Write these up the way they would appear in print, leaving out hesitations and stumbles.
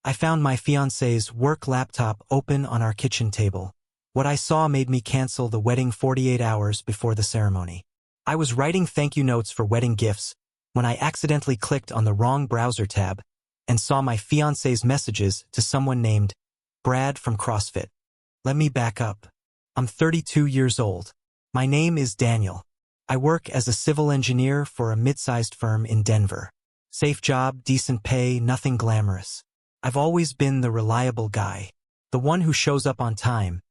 I found my fiancé's work laptop open on our kitchen table. What I saw made me cancel the wedding 48 hours before the ceremony. I was writing thank you notes for wedding gifts when I accidentally clicked on the wrong browser tab and saw my fiancé's messages to someone named Brad from CrossFit. Let me back up. I'm 32 years old. My name is Daniel. I work as a civil engineer for a mid-sized firm in Denver. Safe job, decent pay, nothing glamorous. I've always been the reliable guy. The one who shows up on time,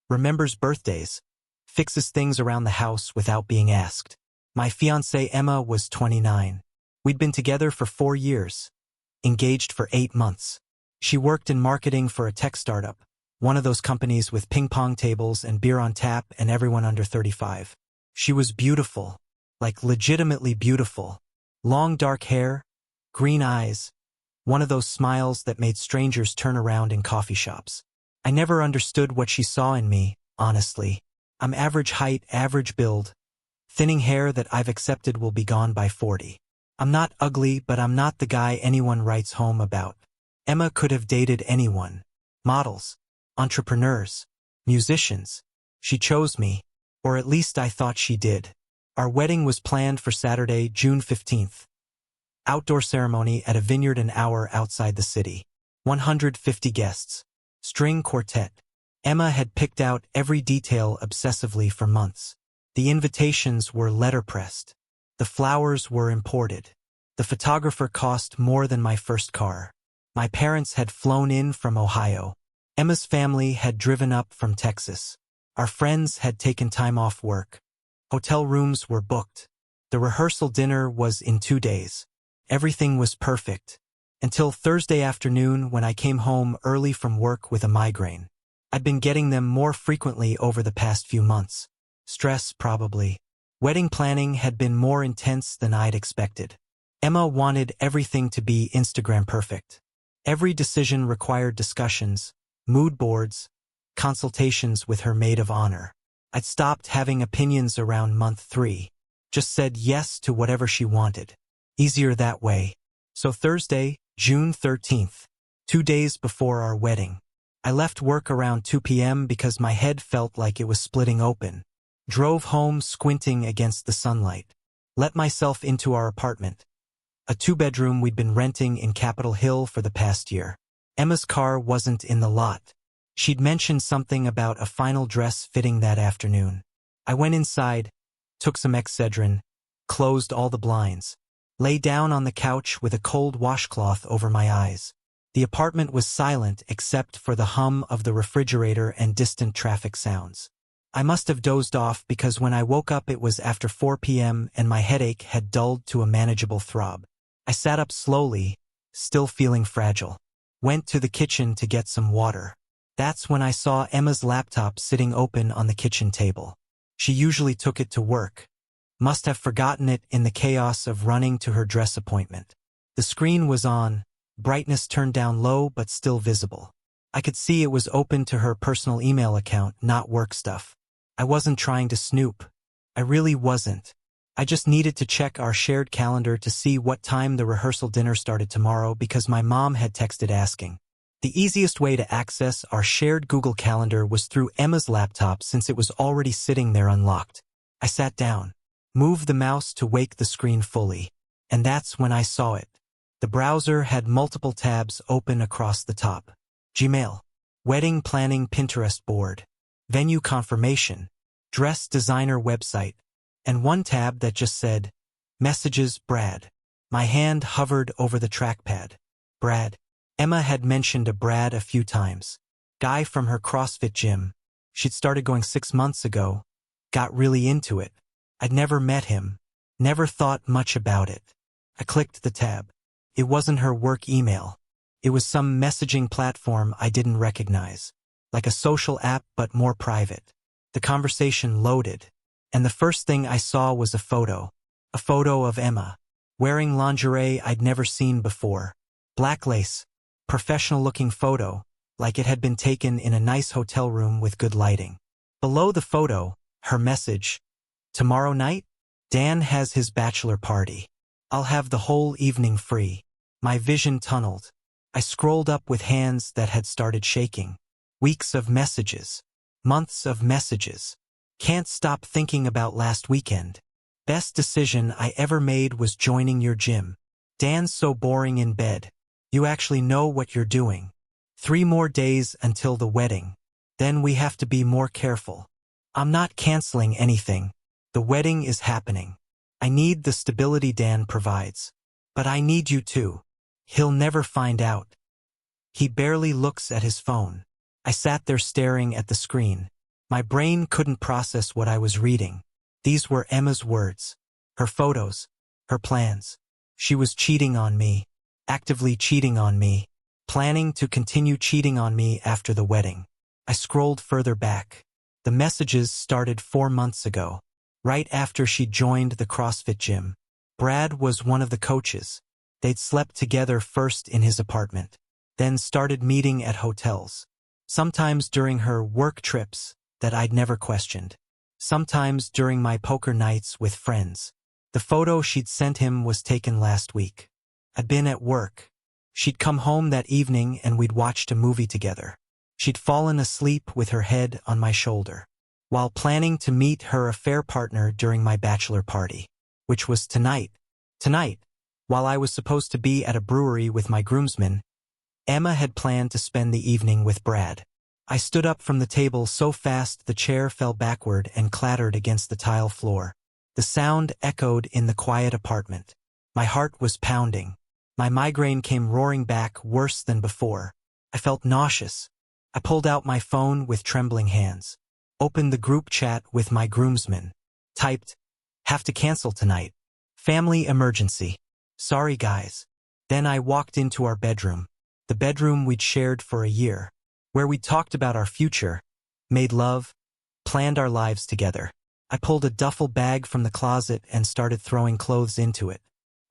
remembers birthdays, fixes things around the house without being asked. My fiancée Emma was 29. We'd been together for 4 years, engaged for 8 months. She worked in marketing for a tech startup, one of those companies with ping pong tables and beer on tap and everyone under 35. She was beautiful, like legitimately beautiful. Long dark hair, green eyes, one of those smiles that made strangers turn around in coffee shops. I never understood what she saw in me, honestly. I'm average height, average build, thinning hair that I've accepted will be gone by 40. I'm not ugly, but I'm not the guy anyone writes home about. Emma could have dated anyone. Models, entrepreneurs, musicians. She chose me, or at least I thought she did. Our wedding was planned for Saturday, June 15th. Outdoor ceremony at a vineyard an hour outside the city. 150 guests. String quartet. Emma had picked out every detail obsessively for months. The invitations were letterpressed. The flowers were imported. The photographer cost more than my first car. My parents had flown in from Ohio. Emma's family had driven up from Texas. Our friends had taken time off work. Hotel rooms were booked. The rehearsal dinner was in 2 days. Everything was perfect. Until Thursday afternoon when I came home early from work with a migraine. I'd been getting them more frequently over the past few months. Stress, probably. Wedding planning had been more intense than I'd expected. Emma wanted everything to be Instagram perfect. Every decision required discussions, mood boards, consultations with her maid of honor. I'd stopped having opinions around month 3. Just said yes to whatever she wanted. Easier that way. So Thursday, June 13th, 2 days before our wedding. I left work around 2 p.m. because my head felt like it was splitting open. Drove home squinting against the sunlight. Let myself into our apartment. A 2-bedroom we'd been renting in Capitol Hill for the past year. Emma's car wasn't in the lot. She'd mentioned something about a final dress fitting that afternoon. I went inside, took some Excedrin, closed all the blinds. Lay down on the couch with a cold washcloth over my eyes. The apartment was silent except for the hum of the refrigerator and distant traffic sounds. I must have dozed off because when I woke up it was after 4 p.m. and my headache had dulled to a manageable throb. I sat up slowly, still feeling fragile. Went to the kitchen to get some water. That's when I saw Emma's laptop sitting open on the kitchen table. She usually took it to work. Must have forgotten it in the chaos of running to her dress appointment. The screen was on, brightness turned down low but still visible. I could see it was open to her personal email account, not work stuff. I wasn't trying to snoop. I really wasn't. I just needed to check our shared calendar to see what time the rehearsal dinner started tomorrow because my mom had texted asking. The easiest way to access our shared Google Calendar was through Emma's laptop since it was already sitting there unlocked. I sat down. Moved the mouse to wake the screen fully. And that's when I saw it. The browser had multiple tabs open across the top. Gmail. Wedding planning Pinterest board. Venue confirmation. Dress designer website. And one tab that just said, Messages Brad. My hand hovered over the trackpad. Brad. Emma had mentioned a Brad a few times. Guy from her CrossFit gym. She'd started going 6 months ago. Got really into it. I'd never met him, never thought much about it. I clicked the tab. It wasn't her work email. It was some messaging platform I didn't recognize, like a social app but more private. The conversation loaded, and the first thing I saw was a photo of Emma, wearing lingerie I'd never seen before. Black lace, professional-looking photo, like it had been taken in a nice hotel room with good lighting. Below the photo, her message, Tomorrow night, Dan has his bachelor party. I'll have the whole evening free. My vision tunneled. I scrolled up with hands that had started shaking. Weeks of messages. Months of messages. Can't stop thinking about last weekend. Best decision I ever made was joining your gym. Dan's so boring in bed. You actually know what you're doing. 3 more days until the wedding. Then we have to be more careful. I'm not canceling anything. The wedding is happening. I need the stability Dan provides. But I need you too. He'll never find out. He barely looks at his phone. I sat there staring at the screen. My brain couldn't process what I was reading. These were Emma's words. Her photos. Her plans. She was cheating on me. Actively cheating on me. Planning to continue cheating on me after the wedding. I scrolled further back. The messages started 4 months ago. Right after she joined the CrossFit gym. Brad was one of the coaches. They'd slept together first in his apartment. Then started meeting at hotels. Sometimes during her work trips that I'd never questioned. Sometimes during my poker nights with friends. The photo she'd sent him was taken last week. I'd been at work. She'd come home that evening and we'd watched a movie together. She'd fallen asleep with her head on my shoulder. While planning to meet her affair partner during my bachelor party. Which was tonight. Tonight, while I was supposed to be at a brewery with my groomsmen, Emma had planned to spend the evening with Brad. I stood up from the table so fast the chair fell backward and clattered against the tile floor. The sound echoed in the quiet apartment. My heart was pounding. My migraine came roaring back worse than before. I felt nauseous. I pulled out my phone with trembling hands. Opened the group chat with my groomsmen. Typed, "Have to cancel tonight. Family emergency. Sorry guys." Then I walked into our bedroom. The bedroom we'd shared for a year. Where we talked about our future, made love, planned our lives together. I pulled a duffel bag from the closet and started throwing clothes into it.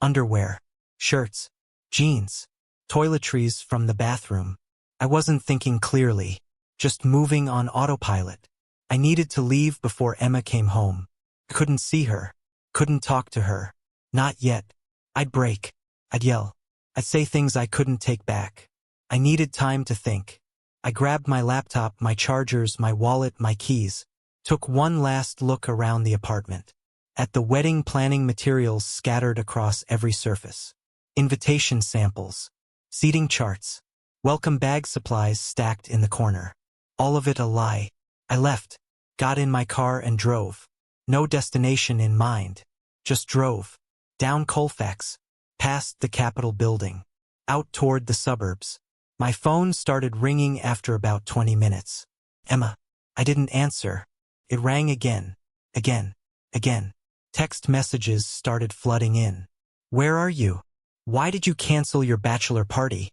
Underwear, shirts, jeans, toiletries from the bathroom. I wasn't thinking clearly, just moving on autopilot. I needed to leave before Emma came home. I couldn't see her, couldn't talk to her. Not yet. I'd break. I'd yell. I'd say things I couldn't take back. I needed time to think. I grabbed my laptop, my chargers, my wallet, my keys. Took one last look around the apartment. At the wedding planning materials scattered across every surface. Invitation samples. Seating charts. Welcome bag supplies stacked in the corner. All of it a lie. I left. Got in my car and drove. No destination in mind. Just drove. Down Colfax. Past the Capitol building. Out toward the suburbs. My phone started ringing after about 20 minutes. Emma. I didn't answer. It rang again. Again. Again. Text messages started flooding in. Where are you? Why did you cancel your bachelor party?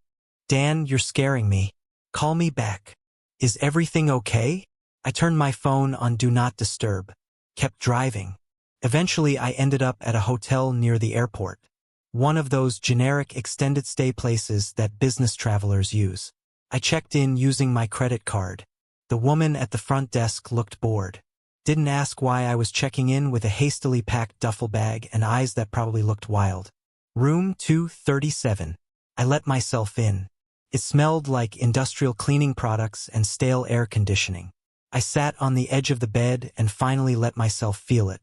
Dan, you're scaring me. Call me back. Is everything okay? I turned my phone on Do Not Disturb. Kept driving. Eventually I ended up at a hotel near the airport. One of those generic extended stay places that business travelers use. I checked in using my credit card. The woman at the front desk looked bored. Didn't ask why I was checking in with a hastily packed duffel bag and eyes that probably looked wild. Room 237. I let myself in. It smelled like industrial cleaning products and stale air conditioning. I sat on the edge of the bed and finally let myself feel it.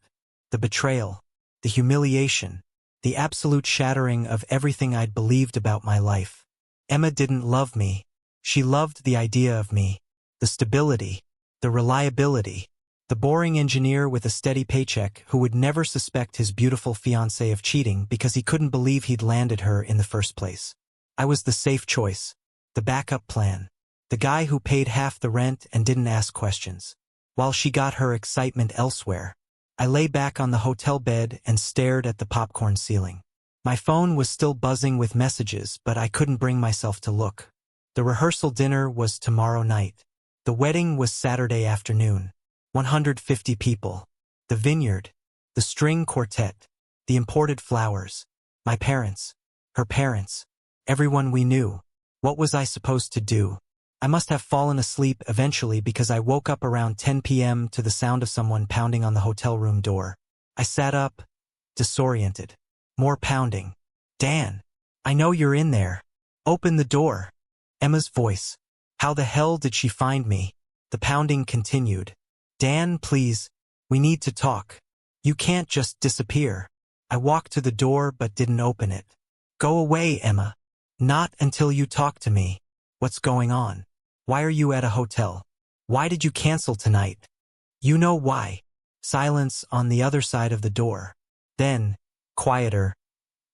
The betrayal. The humiliation. The absolute shattering of everything I'd believed about my life. Emma didn't love me. She loved the idea of me. The stability. The reliability. The boring engineer with a steady paycheck who would never suspect his beautiful fiancée of cheating because he couldn't believe he'd landed her in the first place. I was the safe choice. The backup plan. The guy who paid half the rent and didn't ask questions. While she got her excitement elsewhere. I lay back on the hotel bed and stared at the popcorn ceiling. My phone was still buzzing with messages, but I couldn't bring myself to look. The rehearsal dinner was tomorrow night. The wedding was Saturday afternoon. 150 people. The vineyard. The string quartet. The imported flowers. My parents. Her parents. Everyone we knew. What was I supposed to do? I must have fallen asleep eventually because I woke up around 10 p.m. to the sound of someone pounding on the hotel room door. I sat up, disoriented. More pounding. Dan, I know you're in there. Open the door. Emma's voice. How the hell did she find me? The pounding continued. Dan, please. We need to talk. You can't just disappear. I walked to the door but didn't open it. Go away, Emma. Not until you talk to me. What's going on? Why are you at a hotel? Why did you cancel tonight? You know why. Silence on the other side of the door. Then, quieter.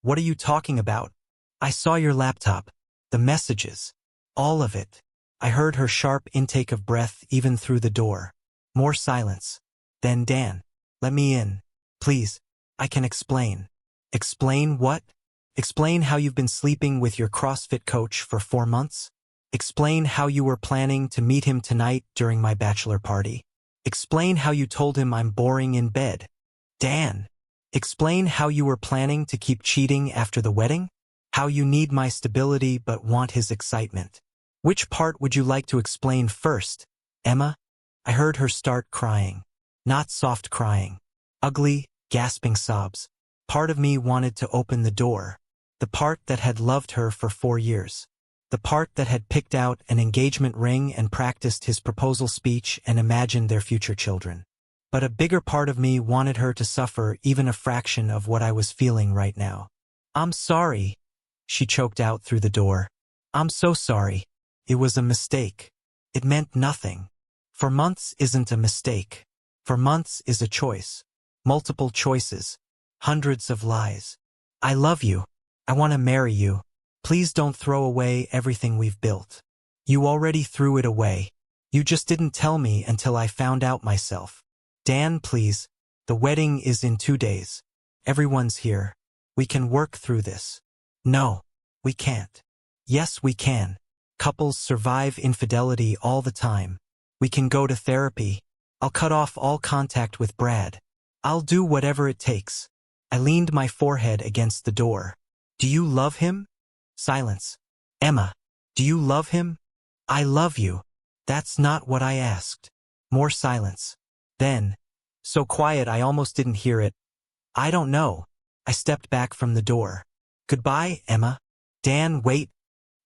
What are you talking about? I saw your laptop. The messages. All of it. I heard her sharp intake of breath even through the door. More silence. Then Dan. Let me in. Please. I can explain. Explain what? Explain how you've been sleeping with your CrossFit coach for 4 months? Explain how you were planning to meet him tonight during my bachelor party. Explain how you told him I'm boring in bed. Dan. Explain how you were planning to keep cheating after the wedding? How you need my stability but want his excitement. Which part would you like to explain first, Emma? I heard her start crying. Not soft crying. Ugly, gasping sobs. Part of me wanted to open the door. The part that had loved her for 4 years. The part that had picked out an engagement ring and practiced his proposal speech and imagined their future children. But a bigger part of me wanted her to suffer even a fraction of what I was feeling right now. I'm sorry, she choked out through the door. I'm so sorry. It was a mistake. It meant nothing. 4 months isn't a mistake. 4 months is a choice. Multiple choices. Hundreds of lies. I love you. I want to marry you. Please don't throw away everything we've built. You already threw it away. You just didn't tell me until I found out myself. Dan, please. The wedding is in 2 days. Everyone's here. We can work through this. No, we can't. Yes, we can. Couples survive infidelity all the time. We can go to therapy. I'll cut off all contact with Brad. I'll do whatever it takes. I leaned my forehead against the door. Do you love him? Silence. Emma, do you love him? I love you. That's not what I asked. More silence. Then, so quiet I almost didn't hear it. I don't know. I stepped back from the door. Goodbye, Emma. Dan, wait.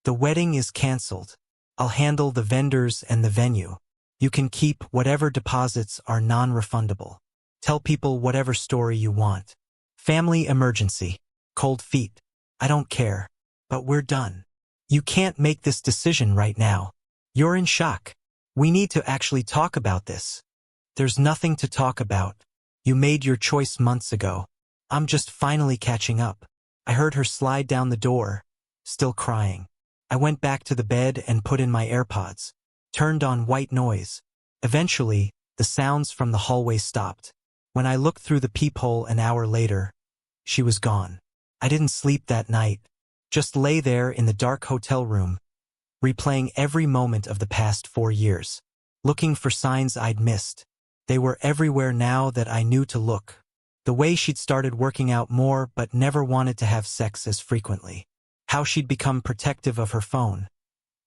The wedding is canceled. I'll handle the vendors and the venue. You can keep whatever deposits are non-refundable. Tell people whatever story you want. Family emergency. Cold feet. I don't care. But we're done. You can't make this decision right now. You're in shock. We need to actually talk about this. There's nothing to talk about. You made your choice months ago. I'm just finally catching up. I heard her slide down the door, still crying. I went back to the bed and put in my AirPods. Turned on white noise. Eventually, the sounds from the hallway stopped. When I looked through the peephole an hour later, she was gone. I didn't sleep that night. Just lay there in the dark hotel room, replaying every moment of the past 4 years, looking for signs I'd missed. They were everywhere now that I knew to look. The way she'd started working out more but never wanted to have sex as frequently. How she'd become protective of her phone,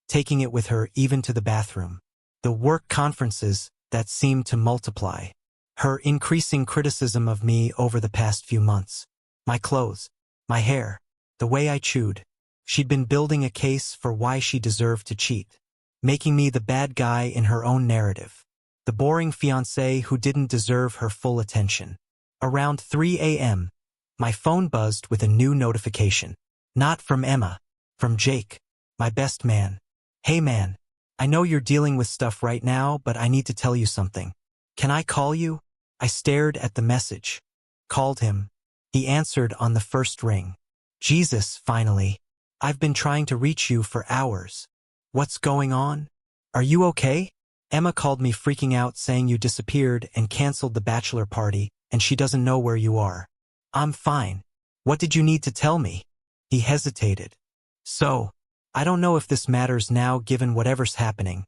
taking it with her even to the bathroom. The work conferences that seemed to multiply. Her increasing criticism of me over the past few months. My clothes, my hair, the way I chewed. She'd been building a case for why she deserved to cheat, making me the bad guy in her own narrative. The boring fiancé who didn't deserve her full attention. Around 3 a.m., my phone buzzed with a new notification. Not from Emma, from Jake, my best man. Hey man, I know you're dealing with stuff right now, but I need to tell you something. Can I call you? I stared at the message. Called him. He answered on the first ring. Jesus, finally. I've been trying to reach you for hours. What's going on? Are you okay? Emma called me freaking out saying you disappeared and canceled the bachelor party and she doesn't know where you are. I'm fine. What did you need to tell me? He hesitated. So, I don't know if this matters now given whatever's happening,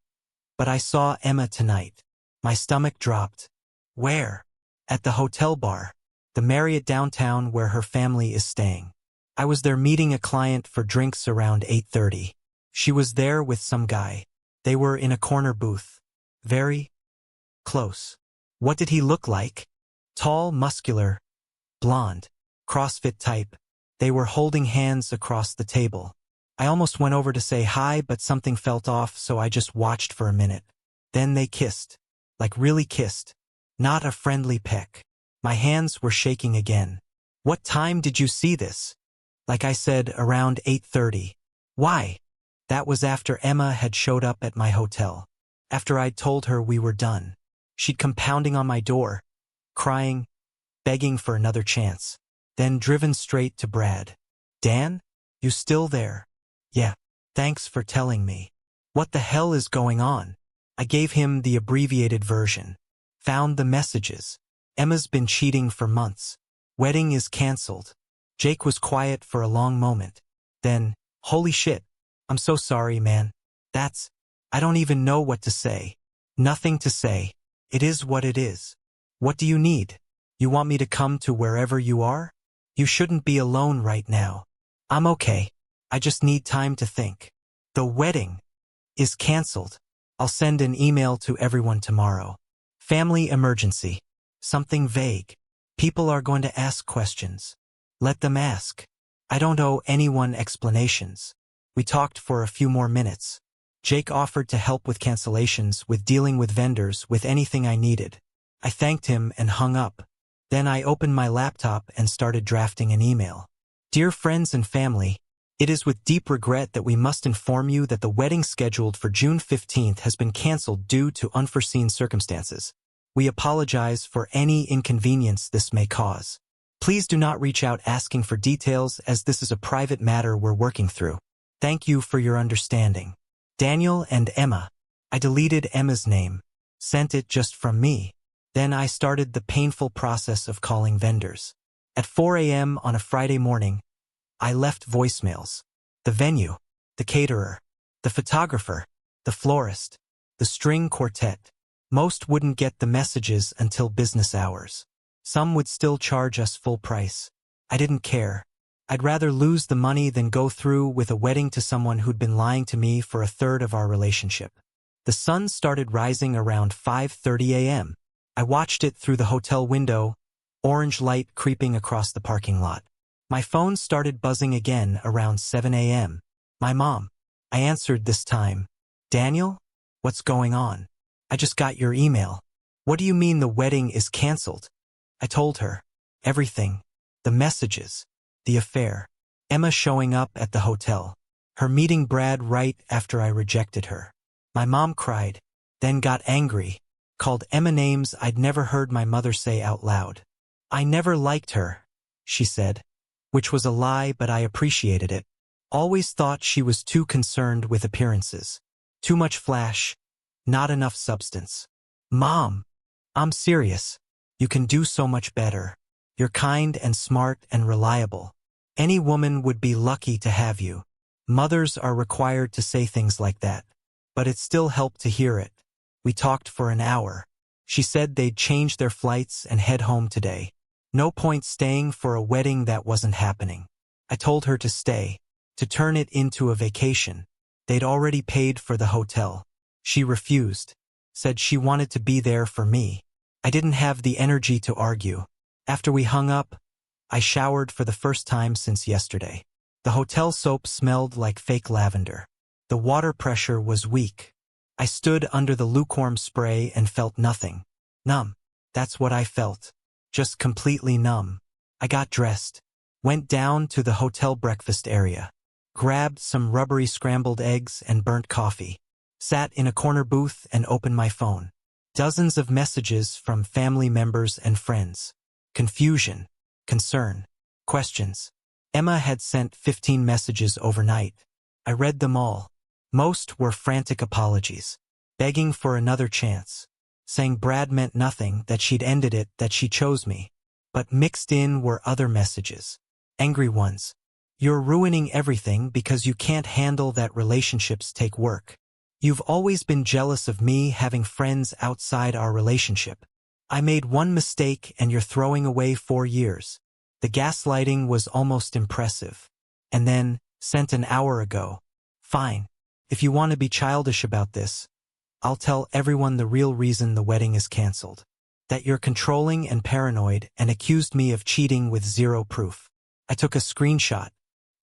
but I saw Emma tonight. My stomach dropped. Where? At the hotel bar. The Marriott downtown where her family is staying. I was there meeting a client for drinks around 8:30. She was there with some guy. They were in a corner booth. Very close. What did he look like? Tall, muscular, blonde, CrossFit type. They were holding hands across the table. I almost went over to say hi, but something felt off, so I just watched for a minute. Then they kissed. Like really kissed. Not a friendly peck. My hands were shaking again. What time did you see this? Like I said, around 8:30. Why? That was after Emma had showed up at my hotel. After I'd told her we were done. She'd come pounding on my door, crying, begging for another chance. Then driven straight to Brad. Dan? You still there? Yeah. Thanks for telling me. What the hell is going on? I gave him the abbreviated version. Found the messages. Emma's been cheating for months. Wedding is cancelled. Jake was quiet for a long moment. Then, holy shit. I'm so sorry, man. I don't even know what to say. Nothing to say. It is what it is. What do you need? You want me to come to wherever you are? You shouldn't be alone right now. I'm okay. I just need time to think. The wedding is cancelled. I'll send an email to everyone tomorrow. Family emergency. Something vague. People are going to ask questions. Let them ask. I don't owe anyone explanations. We talked for a few more minutes. Jake offered to help with cancellations, with dealing with vendors, with anything I needed. I thanked him and hung up. Then I opened my laptop and started drafting an email. Dear friends and family, it is with deep regret that we must inform you that the wedding scheduled for June 15th has been cancelled due to unforeseen circumstances. We apologize for any inconvenience this may cause. Please do not reach out asking for details, as this is a private matter we're working through. Thank you for your understanding. Daniel and Emma. I deleted Emma's name. Sent it just from me. Then I started the painful process of calling vendors. At 4 a.m. on a Friday morning, I left voicemails. The venue, the caterer, the photographer, the florist, the string quartet. Most wouldn't get the messages until business hours. Some would still charge us full price. I didn't care. I'd rather lose the money than go through with a wedding to someone who'd been lying to me for a third of our relationship. The sun started rising around 5:30 a.m. I watched it through the hotel window, orange light creeping across the parking lot. My phone started buzzing again around 7 a.m. My mom. I answered this time. Daniel? What's going on? I just got your email. What do you mean the wedding is cancelled? I told her. Everything. The messages. The affair. Emma showing up at the hotel. Her meeting Brad right after I rejected her. My mom cried, then got angry, called Emma names I'd never heard my mother say out loud. I never liked her, she said, which was a lie, but I appreciated it. Always thought she was too concerned with appearances. Too much flash, not enough substance. Mom, I'm serious. You can do so much better. You're kind and smart and reliable. Any woman would be lucky to have you. Mothers are required to say things like that. But it still helped to hear it. We talked for an hour. She said they'd change their flights and head home today. No point staying for a wedding that wasn't happening. I told her to stay, to turn it into a vacation. They'd already paid for the hotel. She refused, said she wanted to be there for me. I didn't have the energy to argue. After we hung up, I showered for the first time since yesterday. The hotel soap smelled like fake lavender. The water pressure was weak. I stood under the lukewarm spray and felt nothing. Numb. That's what I felt. Just completely numb. I got dressed. Went down to the hotel breakfast area. Grabbed some rubbery scrambled eggs and burnt coffee. Sat in a corner booth and opened my phone. Dozens of messages from family members and friends. Confusion. Concern. Questions. Emma had sent 15 messages overnight. I read them all. Most were frantic apologies. Begging for another chance. Saying Brad meant nothing, that she'd ended it, that she chose me. But mixed in were other messages. Angry ones. You're ruining everything because you can't handle that relationships take work. You've always been jealous of me having friends outside our relationship. I made one mistake and you're throwing away 4 years. The gaslighting was almost impressive. And then, sent an hour ago. Fine. If you want to be childish about this, I'll tell everyone the real reason the wedding is cancelled. That you're controlling and paranoid and accused me of cheating with zero proof. I took a screenshot.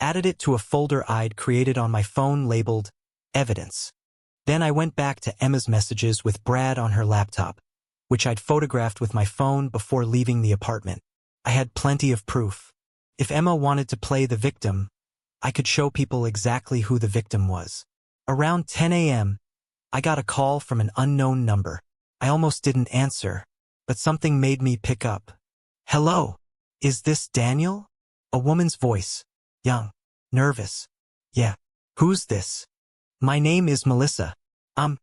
added it to a folder I'd created on my phone labeled Evidence. Then I went back to Emma's messages with Brad on her laptop, which I'd photographed with my phone before leaving the apartment. I had plenty of proof. If Emma wanted to play the victim, I could show people exactly who the victim was. Around 10 a.m., I got a call from an unknown number. I almost didn't answer, but something made me pick up. Hello, is this Daniel? A woman's voice. Young. Nervous. Yeah. Who's this? My name is Melissa. I'm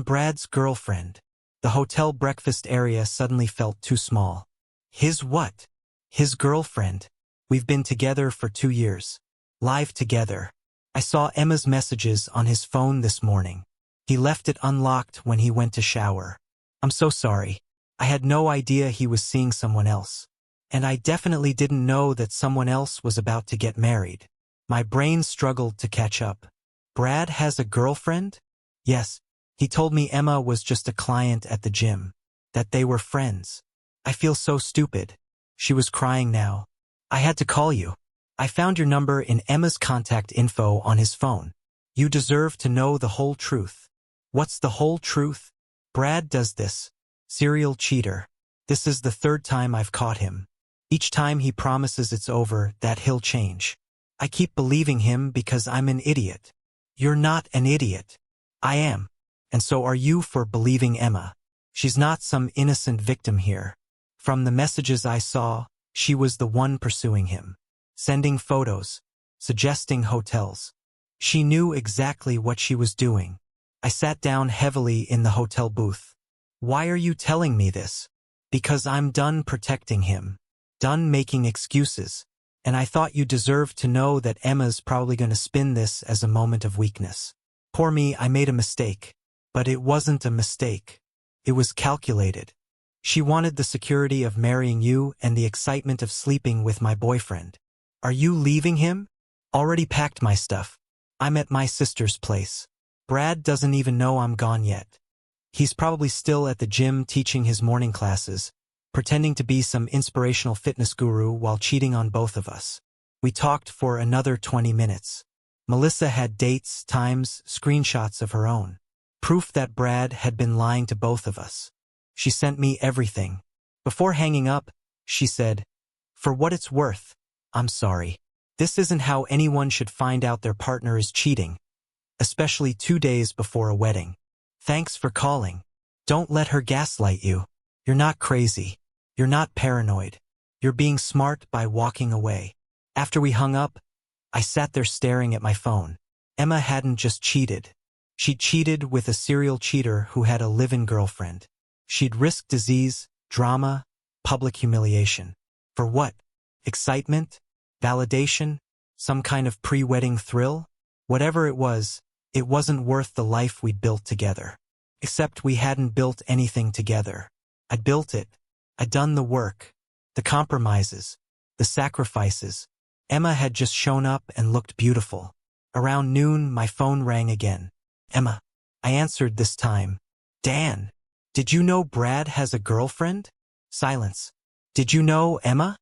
Brad's girlfriend. The hotel breakfast area suddenly felt too small. His what? His girlfriend. We've been together for 2 years. Live together. I saw Emma's messages on his phone this morning. He left it unlocked when he went to shower. I'm so sorry. I had no idea he was seeing someone else. And I definitely didn't know that someone else was about to get married. My brain struggled to catch up. Brad has a girlfriend? Yes. He told me Emma was just a client at the gym. That they were friends. I feel so stupid. She was crying now. I had to call you. I found your number in Emma's contact info on his phone. You deserve to know the whole truth. What's the whole truth? Brad does this. Serial cheater. This is the 3rd time I've caught him. Each time he promises it's over, that he'll change. I keep believing him because I'm an idiot. You're not an idiot. I am. And so are you for believing Emma. She's not some innocent victim here. From the messages I saw, she was the one pursuing him. Sending photos. Suggesting hotels. She knew exactly what she was doing. I sat down heavily in the hotel booth. Why are you telling me this? Because I'm done protecting him. Done making excuses. And I thought you deserved to know that Emma's probably going to spin this as a moment of weakness. Poor me, I made a mistake. But it wasn't a mistake. It was calculated. She wanted the security of marrying you and the excitement of sleeping with my boyfriend. Are you leaving him? Already packed my stuff. I'm at my sister's place. Brad doesn't even know I'm gone yet. He's probably still at the gym teaching his morning classes, pretending to be some inspirational fitness guru while cheating on both of us. We talked for another 20 minutes. Melissa had dates, times, screenshots of her own. Proof that Brad had been lying to both of us. She sent me everything. Before hanging up, she said, "For what it's worth, I'm sorry. This isn't how anyone should find out their partner is cheating, especially 2 days before a wedding. Thanks for calling. Don't let her gaslight you. You're not crazy. You're not paranoid. You're being smart by walking away." After we hung up, I sat there staring at my phone. Emma hadn't just cheated. She'd cheated with a serial cheater who had a live-in girlfriend. She'd risked disease, drama, public humiliation. For what? Excitement? Validation? Some kind of pre-wedding thrill? Whatever it wasn't worth the life we'd built together. Except we hadn't built anything together. I'd built it. I'd done the work. The compromises. The sacrifices. Emma had just shown up and looked beautiful. Around noon, my phone rang again. Emma. I answered this time. Dan. Did you know Brad has a girlfriend? Silence. Did you know Emma?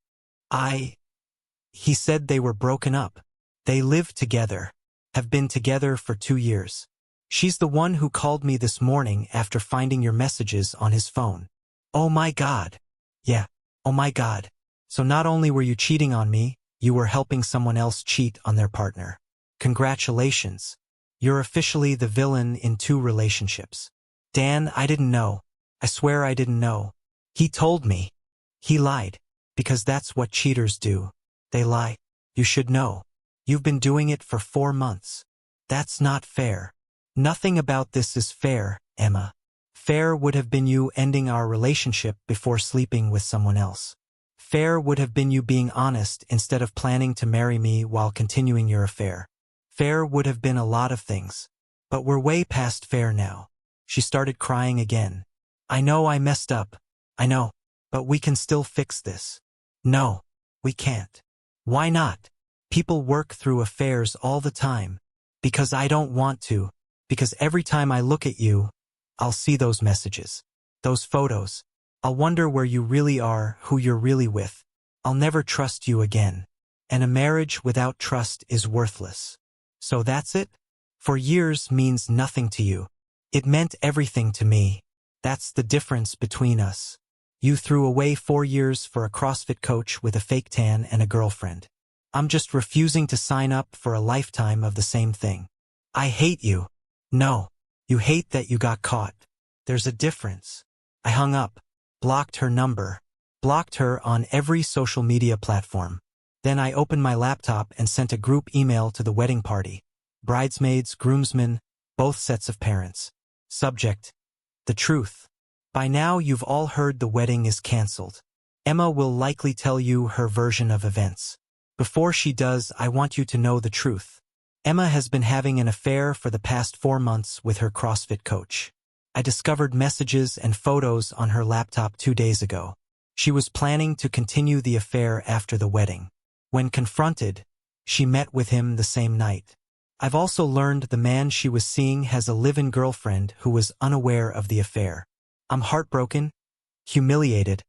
He said they were broken up. They live together. Have been together for 2 years. She's the one who called me this morning after finding your messages on his phone. Oh my God. Yeah. Oh my God. So not only were you cheating on me, you were helping someone else cheat on their partner. Congratulations. You're officially the villain in 2 relationships. Dan, I didn't know. I swear I didn't know. He told me. He lied. Because that's what cheaters do. They lie. You should know. You've been doing it for 4 months. That's not fair. Nothing about this is fair, Emma. Fair would have been you ending our relationship before sleeping with someone else. Fair would have been you being honest instead of planning to marry me while continuing your affair. Fair would have been a lot of things. But we're way past fair now. She started crying again. I know I messed up. I know. But we can still fix this. No, we can't. Why not? People work through affairs all the time. Because I don't want to. Because every time I look at you, I'll see those messages. Those photos. I'll wonder where you really are, who you're really with. I'll never trust you again. and a marriage without trust is worthless. So that's it? For years means nothing to you. It meant everything to me. That's the difference between us. You threw away 4 years for a CrossFit coach with a fake tan and a girlfriend. I'm just refusing to sign up for a lifetime of the same thing. I hate you. No, you hate that you got caught. There's a difference. I hung up, blocked her number, blocked her on every social media platform. Then I opened my laptop and sent a group email to the wedding party. Bridesmaids, groomsmen, both sets of parents. Subject: the truth. By now you've all heard the wedding is cancelled. Emma will likely tell you her version of events. Before she does, I want you to know the truth. Emma has been having an affair for the past 4 months with her CrossFit coach. I discovered messages and photos on her laptop 2 days ago. She was planning to continue the affair after the wedding. When confronted, she met with him the same night. I've also learned the man she was seeing has a live-in girlfriend who was unaware of the affair. I'm heartbroken, humiliated,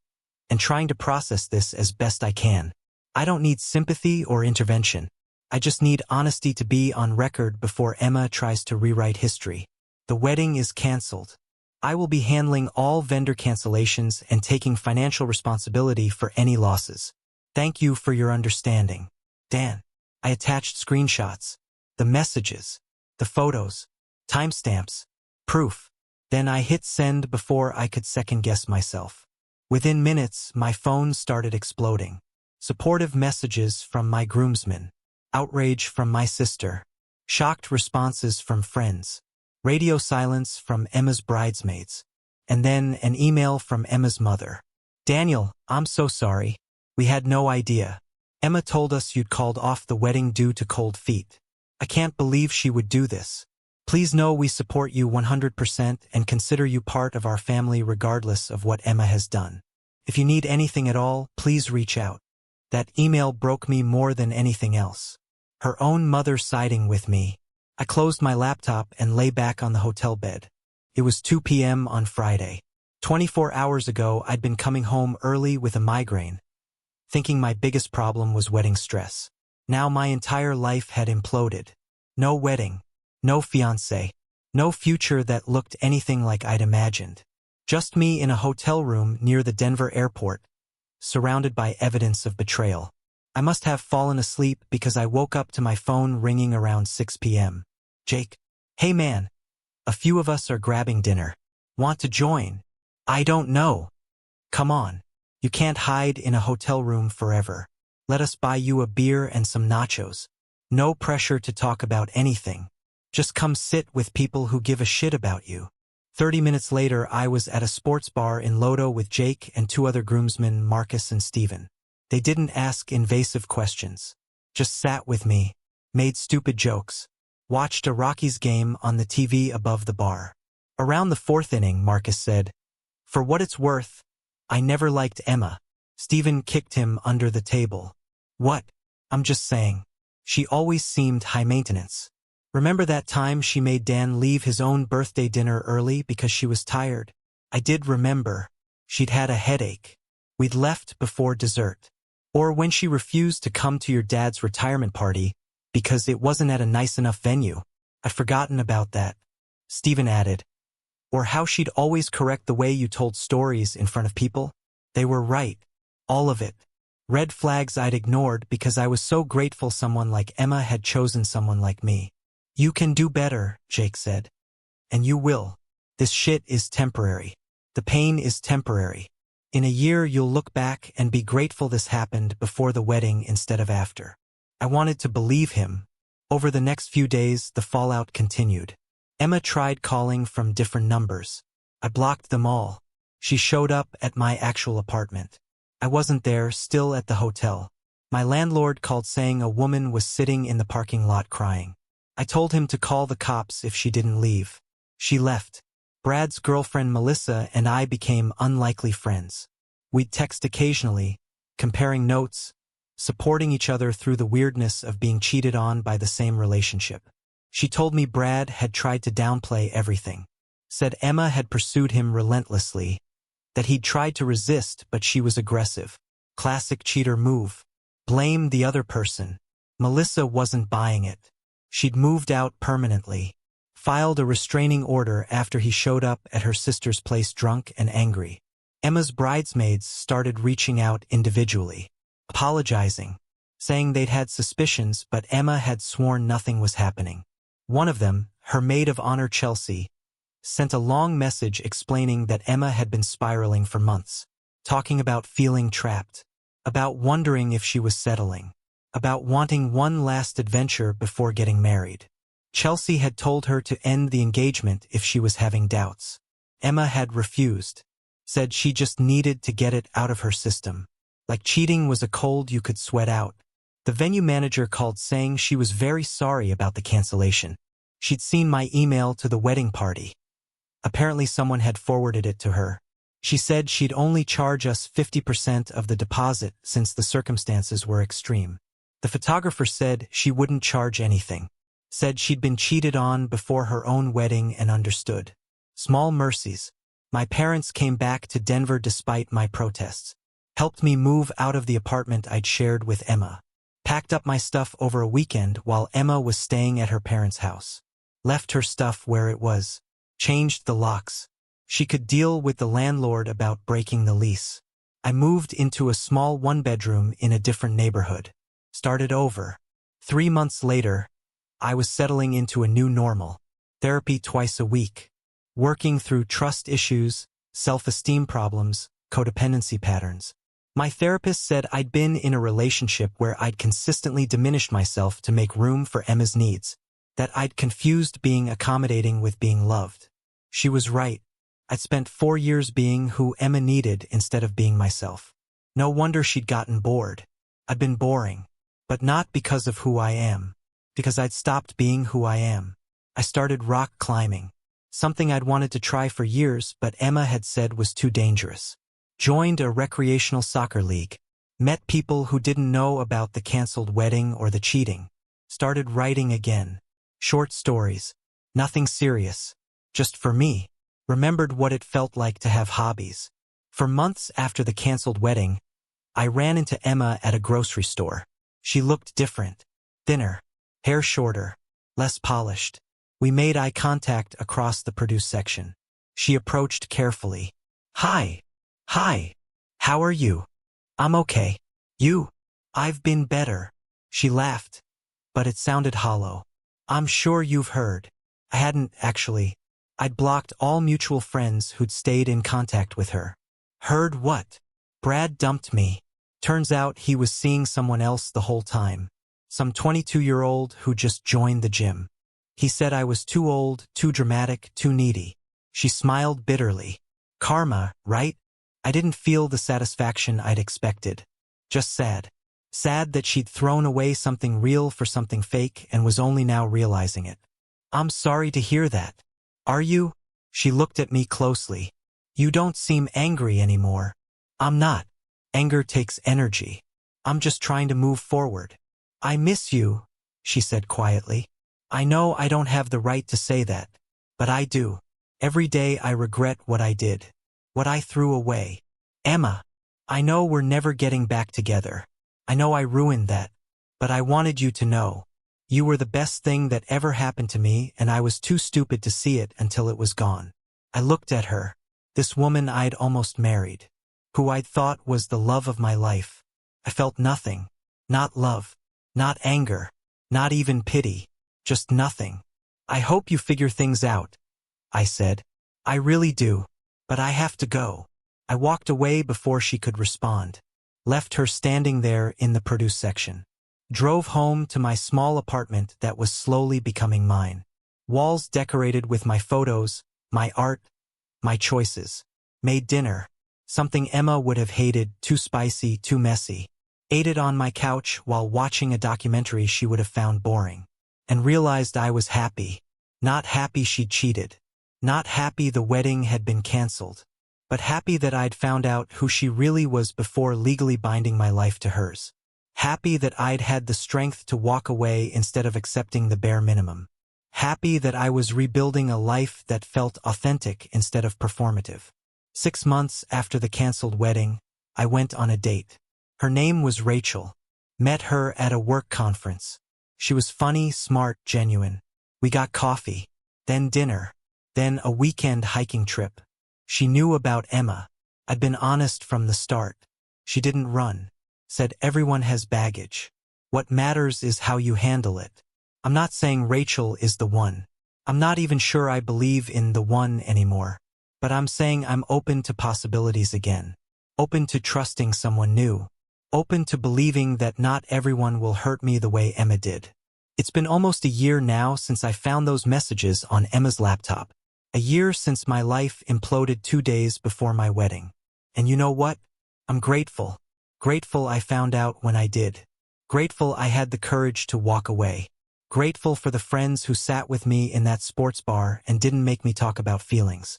and trying to process this as best I can. I don't need sympathy or intervention. I just need honesty to be on record before Emma tries to rewrite history. The wedding is cancelled. I will be handling all vendor cancellations and taking financial responsibility for any losses. Thank you for your understanding. Dan. I attached screenshots, the messages, the photos, timestamps, proof. Then I hit send before I could second-guess myself. Within minutes, my phone started exploding. Supportive messages from my groomsmen, outrage from my sister, shocked responses from friends, radio silence from Emma's bridesmaids, and then an email from Emma's mother. Daniel, I'm so sorry. We had no idea. Emma told us you'd called off the wedding due to cold feet. I can't believe she would do this. Please know we support you 100% and consider you part of our family regardless of what Emma has done. If you need anything at all, please reach out. That email broke me more than anything else. Her own mother siding with me. I closed my laptop and lay back on the hotel bed. It was 2 p.m. on Friday. 24 hours ago, I'd been coming home early with a migraine, thinking my biggest problem was wedding stress. Now my entire life had imploded. No wedding, no fiancé, no future that looked anything like I'd imagined. Just me in a hotel room near the Denver airport, surrounded by evidence of betrayal. I must have fallen asleep because I woke up to my phone ringing around 6 p.m. Jake. Hey man. A few of us are grabbing dinner. Want to join? I don't know. Come on. You can't hide in a hotel room forever. Let us buy you a beer and some nachos. No pressure to talk about anything. Just come sit with people who give a shit about you. 30 minutes later, I was at a sports bar in Lodo with Jake and 2 other groomsmen, Marcus and Steven. They didn't ask invasive questions. Just sat with me, made stupid jokes, watched a Rockies game on the TV above the bar. Around the 4th inning, Marcus said, "For what it's worth, I never liked Emma." Steven kicked him under the table. What? I'm just saying. She always seemed high maintenance. Remember that time she made Dan leave his own birthday dinner early because she was tired? I did remember. She'd had a headache. We'd left before dessert. Or when she refused to come to your dad's retirement party because it wasn't at a nice enough venue. I'd forgotten about that. Steven added. Or how she'd always correct the way you told stories in front of people. They were right. All of it. Red flags I'd ignored because I was so grateful someone like Emma had chosen someone like me. You can do better, Jake said. And you will. This shit is temporary. The pain is temporary. In a year you'll look back and be grateful this happened before the wedding instead of after. I wanted to believe him. Over the next few days, the fallout continued. Emma tried calling from different numbers. I blocked them all. She showed up at my actual apartment. I wasn't there, still at the hotel. My landlord called saying a woman was sitting in the parking lot crying. I told him to call the cops if she didn't leave. She left. Brad's girlfriend Melissa and I became unlikely friends. We'd text occasionally, comparing notes, supporting each other through the weirdness of being cheated on by the same relationship. She told me Brad had tried to downplay everything. Said Emma had pursued him relentlessly, that he'd tried to resist but she was aggressive. Classic cheater move. blame the other person. Melissa wasn't buying it. She'd moved out permanently, filed a restraining order after he showed up at her sister's place drunk and angry. Emma's bridesmaids started reaching out individually, apologizing, saying they'd had suspicions but Emma had sworn nothing was happening. One of them, her maid of honor Chelsea, sent a long message explaining that Emma had been spiraling for months, talking about feeling trapped, about wondering if she was settling, about wanting one last adventure before getting married. Chelsea had told her to end the engagement if she was having doubts. Emma had refused, said she just needed to get it out of her system. Like cheating was a cold you could sweat out. The venue manager called saying she was very sorry about the cancellation. She'd seen my email to the wedding party. Apparently someone had forwarded it to her. She said she'd only charge us 50% of the deposit since the circumstances were extreme. The photographer said she wouldn't charge anything. Said she'd been cheated on before her own wedding and understood. Small mercies. My parents came back to Denver despite my protests. Helped me move out of the apartment I'd shared with Emma. Packed up my stuff over a weekend while Emma was staying at her parents' house. Left her stuff where it was. Changed the locks. She could deal with the landlord about breaking the lease. I moved into a small one-bedroom in a different neighborhood. Started over. 3 months later, I was settling into a new normal. Therapy twice a week. Working through trust issues, self-esteem problems, codependency patterns. My therapist said I'd been in a relationship where I'd consistently diminished myself to make room for Emma's needs. That I'd confused being accommodating with being loved. She was right. I'd spent 4 years being who Emma needed instead of being myself. No wonder she'd gotten bored. I'd been boring. But not because of who I am. Because I'd stopped being who I am. I started rock climbing. Something I'd wanted to try for years but Emma had said was too dangerous. Joined a recreational soccer league. Met people who didn't know about the canceled wedding or the cheating. Started writing again. Short stories. Nothing serious. Just for me. Remembered what it felt like to have hobbies. For months after the canceled wedding, I ran into Emma at a grocery store. She looked different. Thinner. Hair shorter. Less polished. We made eye contact across the produce section. She approached carefully. Hi. Hi. How are you? I'm okay. You? I've been better. She laughed. But it sounded hollow. I'm sure you've heard. I hadn't, actually. I'd blocked all mutual friends who'd stayed in contact with her. Heard what? Brad dumped me. Turns out he was seeing someone else the whole time. Some 22-year-old who just joined the gym. He said I was too old, too dramatic, too needy. She smiled bitterly. Karma, right? I didn't feel the satisfaction I'd expected. Just sad. Sad that she'd thrown away something real for something fake and was only now realizing it. I'm sorry to hear that. Are you? She looked at me closely. You don't seem angry anymore. I'm not. Anger takes energy. I'm just trying to move forward. I miss you, she said quietly. I know I don't have the right to say that, but I do. Every day I regret what I did. What I threw away. Emma, I know we're never getting back together. I know I ruined that, but I wanted you to know. You were the best thing that ever happened to me and I was too stupid to see it until it was gone. I looked at her, this woman I'd almost married, who I'd thought was the love of my life. I felt nothing, not love, not anger, not even pity, just nothing. I hope you figure things out, I said. I really do, but I have to go. I walked away before she could respond. Left her standing there in the produce section. Drove home to my small apartment that was slowly becoming mine. Walls decorated with my photos, my art, my choices. Made dinner. Something Emma would have hated, too spicy, too messy. Ate it on my couch while watching a documentary she would have found boring. And realized I was happy. Not happy she'd cheated. Not happy the wedding had been canceled. But happy that I'd found out who she really was before legally binding my life to hers. Happy that I'd had the strength to walk away instead of accepting the bare minimum. Happy that I was rebuilding a life that felt authentic instead of performative. 6 months after the canceled wedding, I went on a date. Her name was Rachel. Met her at a work conference. She was funny, smart, genuine. We got coffee, then dinner, then a weekend hiking trip. She knew about Emma. I'd been honest from the start. She didn't run. Said everyone has baggage. What matters is how you handle it. I'm not saying Rachel is the one. I'm not even sure I believe in the one anymore. But I'm saying I'm open to possibilities again. Open to trusting someone new. Open to believing that not everyone will hurt me the way Emma did. It's been almost a year now since I found those messages on Emma's laptop. A year since my life imploded 2 days before my wedding. And you know what? I'm grateful. Grateful I found out when I did. Grateful I had the courage to walk away. Grateful for the friends who sat with me in that sports bar and didn't make me talk about feelings.